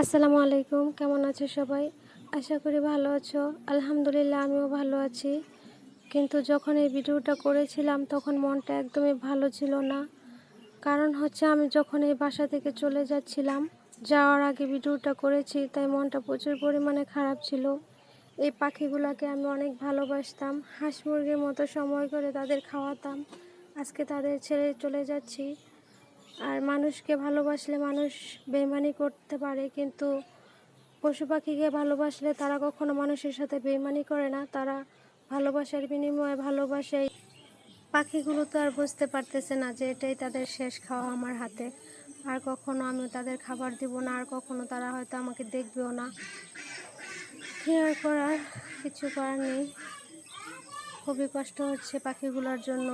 আসসালামু আলাইকুম, কেমন আছো সবাই? আশা করি ভালো আছো। আলহামদুলিল্লাহ আমিও ভালো আছি। কিন্তু যখন এই ভিডিওটা করেছিলাম তখন মনটা একদমই ভালো ছিল না। কারণ হচ্ছে আমি যখন এই বাসা থেকে চলে যাচ্ছিলাম, যাওয়ার আগে ভিডিওটা করেছি, তাই মনটা প্রচুর পরিমাণে খারাপ ছিল। এই পাখিগুলোকে আমি অনেক ভালোবাসতাম, হাঁস মুরগির মতো সময় করে তাদের খাওয়াতাম। আজকে তাদের ছেড়ে চলে যাচ্ছি। আর মানুষকে ভালোবাসলে মানুষ বেইমানি করতে পারে, কিন্তু পশু পাখিকে ভালোবাসলে তারা কখনো মানুষের সাথে বেইমানি করে না। তারা ভালোবাসার বিনিময়ে ভালোবাসে। পাখিগুলো তো আর বুঝতে পারতেছে না যে এটাই তাদের শেষ খাওয়া আমার হাতে। আর কখনো আমি তাদের খাবার দিব না, আর কখনো তারা হয়তো আমাকে দেখবেও না। কি আর করার, কিছু করার নেই। খুবই কষ্ট হচ্ছে পাখিগুলোর জন্য।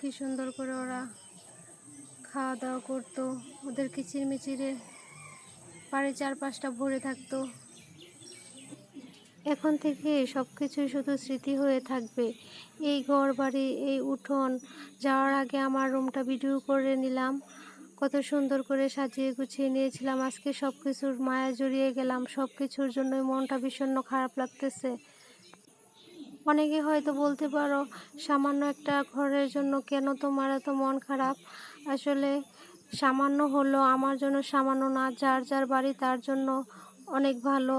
কি সুন্দর করে ওরা খাওয়া দাওয়া করতো, ওদের কিচিরমিচিরে বাড়ির চারপাশটা ভরে থাকতো। এখন থেকে সব কিছুই শুধু স্মৃতি হয়ে থাকবে। এই ঘর বাড়ি, এই উঠোন, যাওয়ার আগে আমার রুমটা ভিডিও করে নিলাম। কত সুন্দর করে সাজিয়ে গুছিয়ে নিয়েছিলাম। আজকে সব কিছুর মায়া জড়িয়ে গেলাম। সব কিছুর জন্যই মনটা ভীষণ খারাপ লাগতেছে। অনেকে হয়তো বলতে পারো, সামান্য একটা ঘরের জন্য কেন তোমার এত মন খারাপ? আসলে সামান্য হলো আমার জন্য সামান্য না। যার যার বাড়ি তার জন্য অনেক ভালো।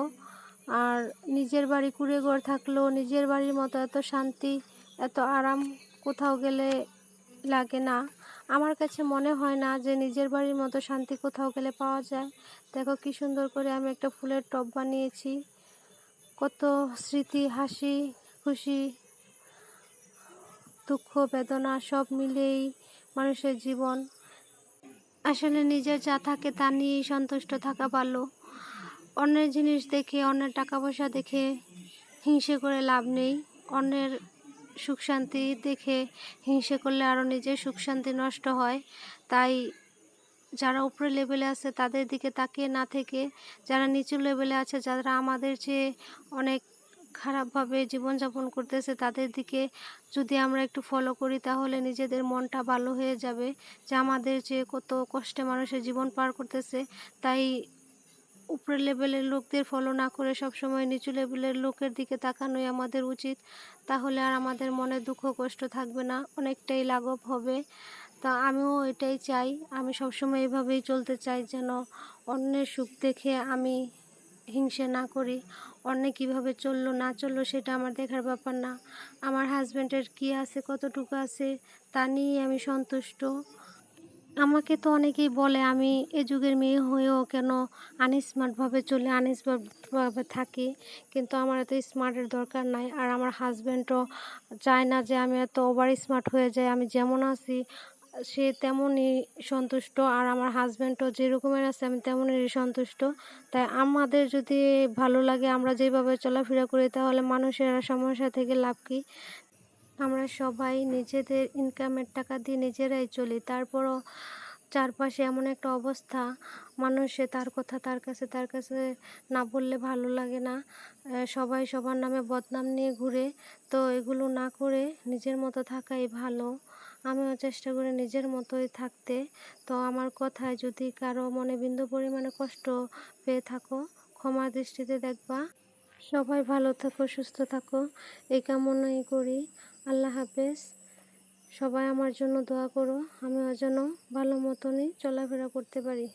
আর নিজের বাড়ি কুঁড়েঘর থাকলেও নিজের বাড়ির মতো এত শান্তি, এত আরাম কোথাও গেলে লাগে না। আমার কাছে মনে হয় না যে নিজের বাড়ির মতো শান্তি কোথাও গেলে পাওয়া যায়। দেখো কি সুন্দর করে আমি একটা ফুলের টব বানিয়েছি। কত স্মৃতি, হাসি খুশি, দুঃখ বেদনা সব মিলেই মানুষের জীবন। আসলে নিজের যা থাকে তা নিয়েই সন্তুষ্ট থাকা ভালো। অন্যের জিনিস দেখে, অন্যের টাকা পয়সা দেখে হিংসে করে লাভ নেই। অন্যের সুখ শান্তি দেখে হিংসে করলে আরও নিজের সুখ শান্তি নষ্ট হয়। তাই যারা উপরে লেভেলে আছে তাদের দিকে তাকিয়ে না থেকে, যারা নিচু লেভেলে আছে, যারা আমাদের চেয়ে অনেক খারাপভাবে জীবনযাপন করতেছে, তাদের দিকে যদি আমরা একটু ফলো করি তাহলে নিজেদের মনটা ভালো হয়ে যাবে যে আমাদের চেয়ে কত কষ্টে মানুষের জীবন পার করতেছে। তাই উপরের লেভেলের লোকদের ফলো না করে সবসময় নিচু লেভেলের লোকের দিকে তাকানোই আমাদের উচিত। তাহলে আর আমাদের মনে দুঃখ কষ্ট থাকবে না, অনেকটাই লাঘব হবে। তা আমিও এটাই চাই। আমি সবসময় এভাবেই চলতে চাই, যেন অন্যের সুখ দেখে আমি হিংসে না করি। অন্যে কীভাবে চললো না চললো সেটা আমার দেখার ব্যাপার না। আমার হাজব্যান্ডের কী আছে, কতটুকু আছে, তা নিয়েই আমি সন্তুষ্ট। আমাকে তো অনেকেই বলে আমি এ যুগের মেয়ে হয়েও কেন আনস্মার্টভাবে চলে, আনস্মার্টভাবে থাকি। কিন্তু আমার এত স্মার্টের দরকার নাই। আর আমার হাজব্যান্ডও চায় না যে আমি এত ওভার স্মার্ট হয়ে যাই। আমি যেমন আছি সে তেমনই সন্তুষ্ট। আর আমার হাজব্যান্ডও যে রকমের আছে আমি তেমনই সন্তুষ্ট। তাই আমাদের যদি ভালো লাগে, আমরা যেভাবে চলাফেরা করি, তাহলে মানুষের আর সমস্যা থেকে লাভ কী? আমরা সবাই নিজেদের ইনকামের টাকা দিয়ে নিজেরাই চলি। তারপরও চারপাশে এমন একটা অবস্থা, মানুষে তার কাছে না বললে ভালো লাগে না। সবাই সবার নামে বদনাম নিয়ে ঘুরে। তো এগুলো না করে নিজের মতো থাকাই ভালো। আমিও চেষ্টা করি নিজের মতোই থাকতে। তো আমার কথায় যদি কারো মনে বিন্দু পরিমাণে কষ্ট পেয়ে থাকো, ক্ষমার দৃষ্টিতে দেখবা। সবাই ভালো থাকো, সুস্থ থাকো, এই কামনাই করি। আল্লাহ হাফেজ। সবাই আমার জন্য দোয়া করো, আমিও যেন ভালো মতনই চলাফেরা করতে পারি।